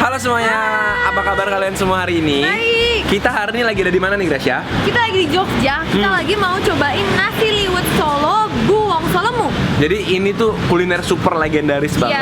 Halo semuanya, apa kabar kalian semua hari ini? Baik. Kita hari ini lagi ada di mana nih, Gracia? Kita lagi di Jogja, kita lagi mau cobain nasi liwet Solo Bu Wong Solemu. Jadi ini tuh kuliner super legendaris banget.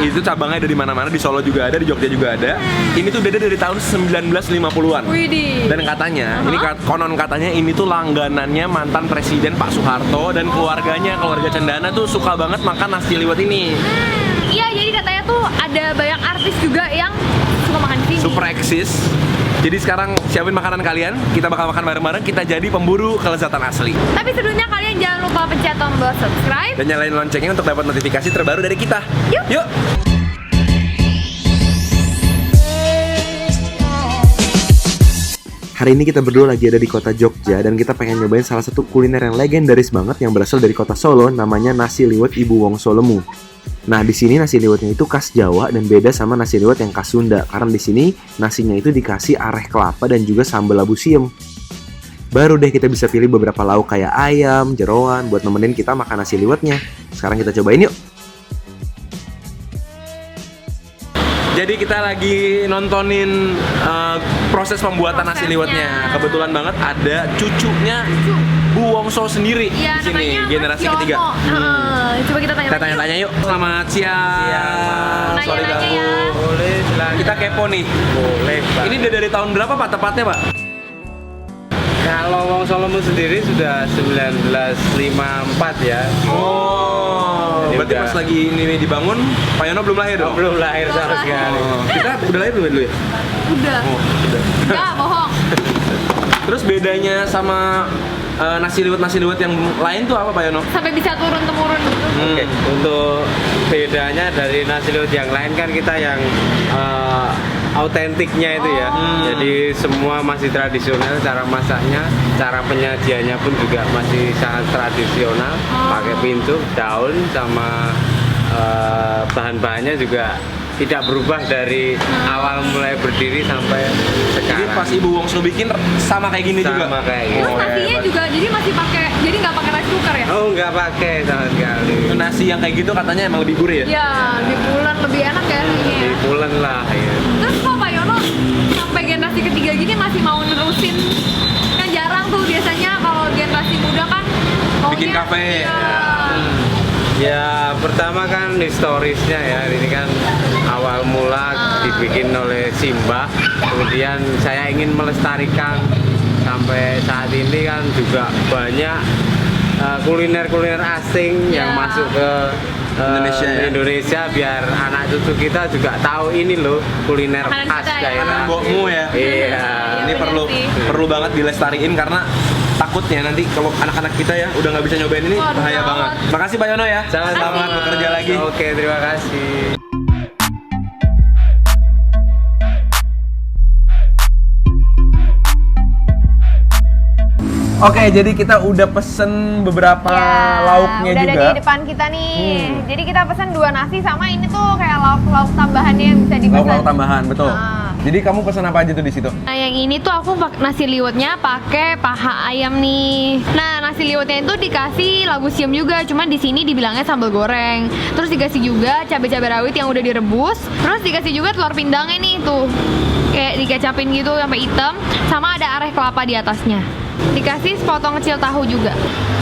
Itu cabangnya ada di mana-mana, di Solo juga ada, di Jogja juga ada. Ini tuh beda dari tahun 1950-an. Widih. Dan katanya, ini konon katanya ini tuh langganannya mantan presiden Pak Soeharto dan keluarganya, keluarga Cendana tuh suka banget makan nasi liwet ini. Iya, jadi katanya tuh ada banyak artis juga yang suka makan di sini. Super eksis. Jadi sekarang siapin makanan kalian, kita bakal makan bareng-bareng, kita jadi pemburu kelezatan asli. Tapi sebelumnya kalian jangan lupa pencet tombol subscribe. Dan nyalain loncengnya untuk dapat notifikasi terbaru dari kita. Yuk. Yuk. Hari ini kita berdua lagi ada di kota Jogja dan kita pengen nyobain salah satu kuliner yang legendaris banget yang berasal dari kota Solo, namanya nasi liwet Ibu Wong Solemu. Nah, di sini nasi liwetnya itu khas Jawa dan beda sama nasi liwet yang khas Sunda, karena di sini nasinya itu dikasih areh kelapa dan juga sambal labu siam. Baru deh kita bisa pilih beberapa lauk kayak ayam, jeroan buat nemenin kita makan nasi liwetnya. Sekarang kita cobain yuk. Jadi kita lagi nontonin proses pembuatan nasi liwetnya. Kebetulan banget ada cucunya Bu Wongso sendiri di sini, generasi ketiga. Coba kita Kita tanya-tanya yuk. Selamat siang. Sorry Nanya-nanya ganggu. ya. Boleh, silakan. Kita kepo nih. Boleh, Pak. Ini udah dari tahun berapa Pak tepatnya Pak? Kalau Wong Solemu sendiri sudah 1954 ya. Oh, Jadi berarti udah- pas lagi ini dibangun, Pak Yono belum lahir dong? Belum lahir sama sekali. Oh, kita udah lahir belum dulu ya? Udah. Oh, udah. Enggak, bohong. Terus bedanya sama nasi liwet yang lain tuh apa Pak Yono? Sampai bisa turun-temurun gitu. Oke, untuk bedanya dari nasi liwet yang lain kan kita yang autentiknya itu ya. Jadi semua masih tradisional, cara masaknya, cara penyajiannya pun juga masih sangat tradisional. Pakai pincuk, daun sama bahan-bahannya juga tidak berubah dari awal mulai berdiri sampai Jadi sekarang. pas Ibu Wongso bikin sama kayak gini juga? Sama kayak gitu. Terus nasinya juga jadi masih pakai, jadi nggak pakai rice cooker ya? Oh, nggak pakai sama sekali. Nasi yang kayak gitu katanya emang lebih gurih ya? Ya, lebih bulan, lebih enak ya ini ya. Dipulen lah ya. Terus kok Pak Yono sampai generasi ketiga gini masih mau nerusin? Kan jarang tuh biasanya kalau generasi muda kan maunya, Bikin kafe. Iya. Ya pertama kan historisnya ya, ini kan awal mula dibikin oleh Simbah, kemudian saya ingin melestarikan sampai saat ini kan juga banyak kuliner-kuliner asing yang masuk ke Indonesia ya? Indonesia, biar anak cucu kita juga tahu ini loh kuliner Makanan khas kita ya. daerah. Makanan Mbokmu ya? Iya. Ini bener perlu sih. perlu banget dilestariin karena takutnya nanti kalau anak-anak kita ya udah nggak bisa nyobain ini Waduh, bahaya gawat. banget. Makasih Pak Yono ya. Selamat bekerja lagi. Oke, terima kasih. Oke, jadi kita udah pesen beberapa lauknya udah juga. ada di depan kita nih. Jadi kita pesen 2 nasi sama ini tuh kayak lauk-lauk tambahannya yang bisa dipesan. Lauk-lauk tambahan, betul. Ah. Jadi kamu pesan apa aja tuh di situ? Nah, yang ini tuh aku nasi liwetnya pakai paha ayam nih. Nah, nasi liwetnya itu dikasih labu siam juga, cuman di sini dibilangnya sambal goreng. Terus dikasih juga cabai-cabai rawit yang udah direbus. Terus dikasih juga telur pindangnya nih tuh. Kayak dikecapin gitu sampai hitam, sama ada areh kelapa di atasnya. Dikasih sepotong kecil tahu juga.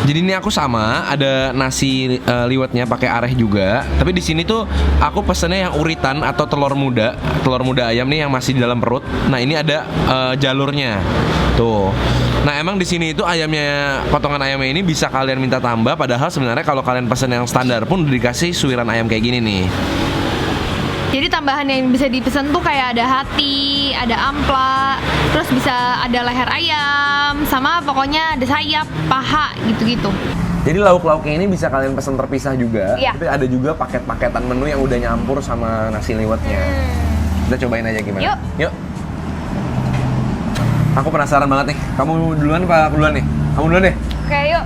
Jadi ini aku sama, ada nasi liwetnya pakai areh juga. Tapi di sini tuh aku pesennya yang uritan atau telur muda ayam nih yang masih di dalam perut. Nah ini ada jalurnya, tuh. Nah emang di sini itu ayamnya, potongan ayamnya ini bisa kalian minta tambah. Padahal sebenarnya kalau kalian pesen yang standar pun udah dikasih suiran ayam kayak gini nih. Jadi tambahan yang bisa dipesan tuh kayak ada hati, ada ampla, terus bisa ada leher ayam, sama pokoknya ada sayap, paha, gitu-gitu. Jadi lauk-lauknya ini bisa kalian pesan terpisah juga. Iya. Tapi ada juga paket-paketan menu yang udah nyampur sama nasi liwetnya. Kita cobain aja gimana. Yuk. Aku penasaran banget nih. Kamu duluan apa aku duluan nih? Kamu duluan deh. Oke, yuk.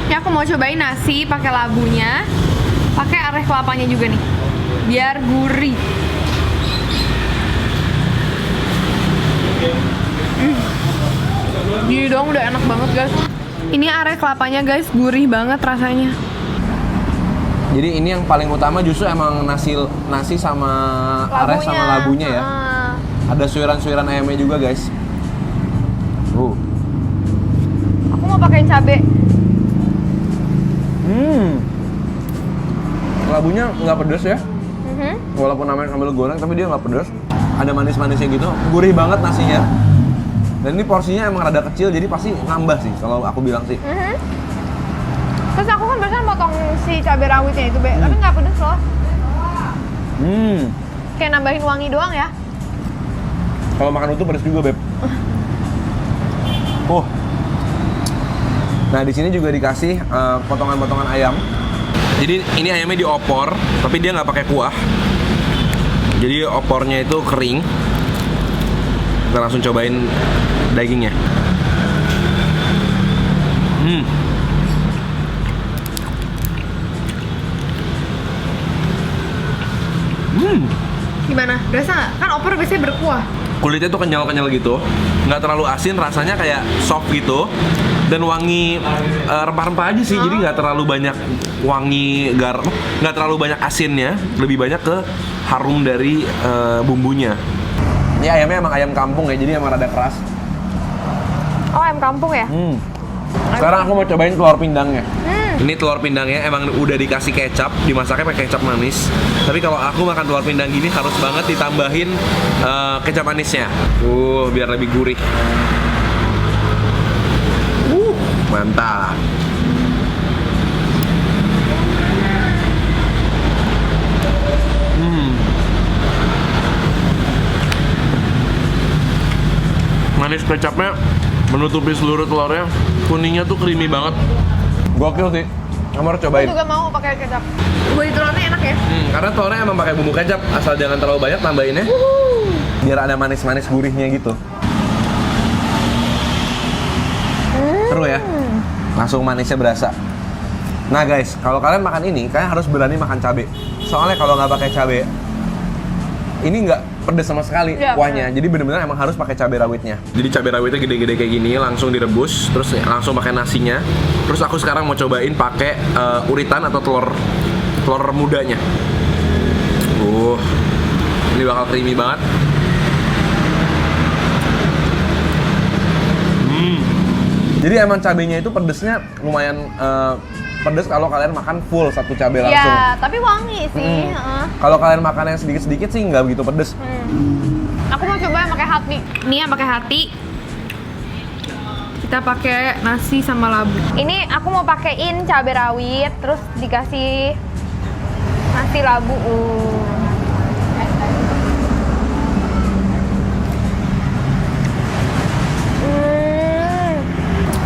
Ini aku mau cobain nasi pakai labunya, pakai areh kelapanya juga nih, biar gurih. Gini dong, udah enak banget guys. Ini areh kelapanya guys, gurih banget rasanya. Jadi ini yang paling utama justru emang nasi sama ares sama labunya ya. Ada suiran-suiran ayamnya juga guys. Aku mau pakai cabe. Labunya nggak pedes ya. Walaupun namanya sambal goreng tapi dia nggak pedes. Ada manis-manisnya gitu. Gurih banget nasinya. Dan ini porsinya emang rada kecil jadi pasti nambah sih kalau aku bilang sih. Terus aku kan biasanya motong si cabai rawitnya itu, tapi nggak pedes loh. Kayak nambahin wangi doang ya. Kalau makan utuh pedes juga, Beb. Nah, di sini juga dikasih potongan-potongan ayam. Jadi ini ayamnya diopor, tapi dia nggak pakai kuah. Jadi opornya itu kering. Kita langsung cobain dagingnya. Gimana? Berasa nggak? Kan opor biasanya berkuah. Kulitnya tuh kenyal-kenyal gitu, nggak terlalu asin, rasanya kayak soft gitu, dan wangi rempah-rempah aja sih. Jadi nggak terlalu banyak wangi garam, nggak terlalu banyak asinnya, lebih banyak ke harum dari bumbunya. Ini ayamnya emang ayam kampung ya, jadi emang rada keras. Oh, ayam kampung ya? Sekarang aku mau cobain telur pindangnya. Ini telur pindangnya emang udah dikasih kecap, dimasaknya pakai kecap manis. Tapi kalau aku makan telur pindang gini harus banget ditambahin kecap manisnya. Biar lebih gurih. Mantap. Manis kecapnya menutupi seluruh telurnya. Kuningnya tuh creamy banget. Gokil sih. Kamu harus cobain. Aku juga mau pakai kecap. Buat telurnya enak ya? Karena telurnya emang pakai bumbu kecap, asal jangan terlalu banyak tambahinnya. Biar ada manis-manis gurihnya gitu. Seru ya? Langsung manisnya berasa. Nah guys, kalau kalian makan ini, kalian harus berani makan cabai. Soalnya kalau nggak pakai cabai, ini nggak pedes sama sekali kuahnya. Jadi bener-bener emang harus pakai cabai rawitnya. Jadi cabai rawitnya gede-gede kayak gini, langsung direbus, terus langsung pakai nasinya. Terus aku sekarang mau cobain pakai uritan atau telur mudanya. Ini bakal creamy banget. Jadi emang cabenya itu pedesnya lumayan pedes kalau kalian makan full satu cabai langsung. Ya, tapi wangi sih. Kalau kalian makan yang sedikit-sedikit sih nggak begitu pedes. Aku mau coba yang pakai hati. Ini yang pakai hati. Kita pakai nasi sama labu. Ini aku mau pakein cabai rawit, terus dikasih nasi labu.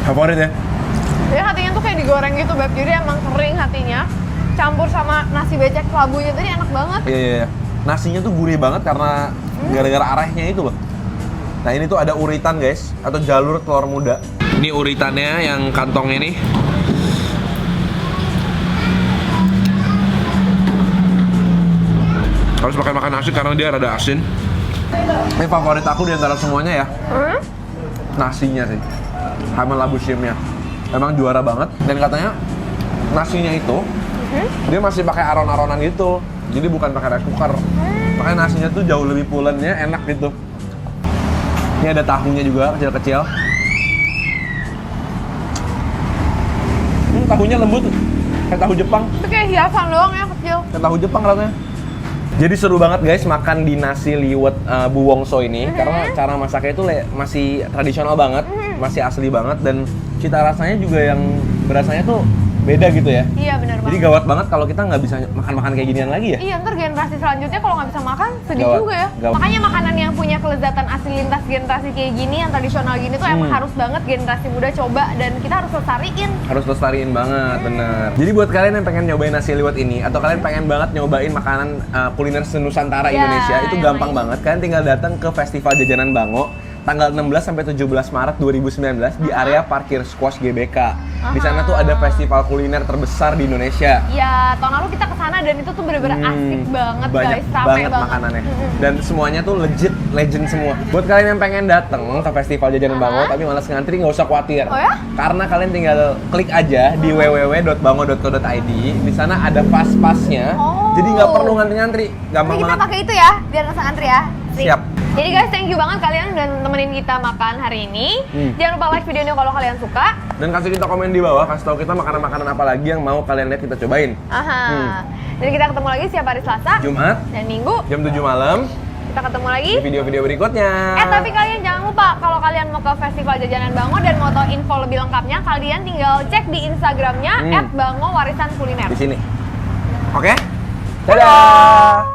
Favorit ya? Jadi hatinya tuh kayak digoreng gitu, Beb. Jadi emang kering hatinya. Campur sama nasi becek labunya tadi enak banget. Iya. Nasinya tuh gurih banget karena gara-gara arahnya itu loh. Nah ini tuh ada uritan guys, atau jalur telur muda. Ini uritannya yang kantongnya nih. Harus pakai makan nasi karena dia rada asin. Ini favorit aku di antara semuanya ya. Nasinya sih. Sama labu siamnya. Emang juara banget. Dan katanya nasinya itu dia masih pakai aron-aronan gitu. Jadi bukan pakai rice cooker. Makanya nasinya tuh jauh lebih pulennya, enak gitu. Ini ada tahunya juga kecil-kecil. Tahunya lembut, kayak tahu Jepang. Itu kayak hiasan doang ya, kecil. Kayak tahu Jepang rasanya. Jadi seru banget guys makan di nasi liwet Bu Wongso ini karena cara masaknya itu masih tradisional banget, masih asli banget, dan cita rasanya juga yang berasanya tuh beda gitu ya. Iya benar banget. Jadi gawat banget kalau kita nggak bisa makan-makan kayak ginian lagi ya. Iya, ntar generasi selanjutnya kalau nggak bisa makan sedih Gawat, juga ya. gawat. Makanya makanan yang punya kelezatan asli lintas generasi kayak gini, yang tradisional gini tuh emang harus banget generasi muda coba, dan kita harus lestariin. Harus lestariin banget, bener. Jadi buat kalian yang pengen nyobain nasi liwet ini, atau kalian pengen banget nyobain makanan kuliner senusantara Ya, Indonesia, itu yang gampang lain. banget. Kalian tinggal datang ke Festival Jajanan Bango tanggal 16 sampai 17 Maret 2019 di area parkir squash GBK. Di sana tuh ada festival kuliner terbesar di Indonesia. Ya, tahun lalu kita kesana dan itu tuh bener-bener asik banget Banyak guys, rame banget makanannya. Dan semuanya tuh legit, legend semua. Buat kalian yang pengen dateng ke festival jajanan Bango tapi malas ngantri, nggak usah khawatir. Oh ya? Karena kalian tinggal klik aja di www.bango.co.id. Di sana ada pas-pasnya. Oh. Jadi nggak perlu ngantri-ngantri. Gampang Jadi kita banget. pakai itu ya, biar rasa antri ya. Sip. Siap. Jadi guys, thank you banget kalian dan temenin kita makan hari ini. Jangan lupa like videonya kalau kalian suka. Dan kasih kita komen di bawah, kasih tahu kita makanan-makanan apa lagi yang mau kalian lihat kita cobain. Dan kita ketemu lagi setiap hari Selasa Jumat, dan Minggu. jam 7 malam, Kita ketemu lagi di video-video berikutnya. tapi kalian jangan lupa kalau kalian mau ke Festival Jajanan Bango dan mau tahu info lebih lengkapnya, kalian tinggal cek di Instagramnya @bango warisan kuliner. Di sini. Oke? Dadah!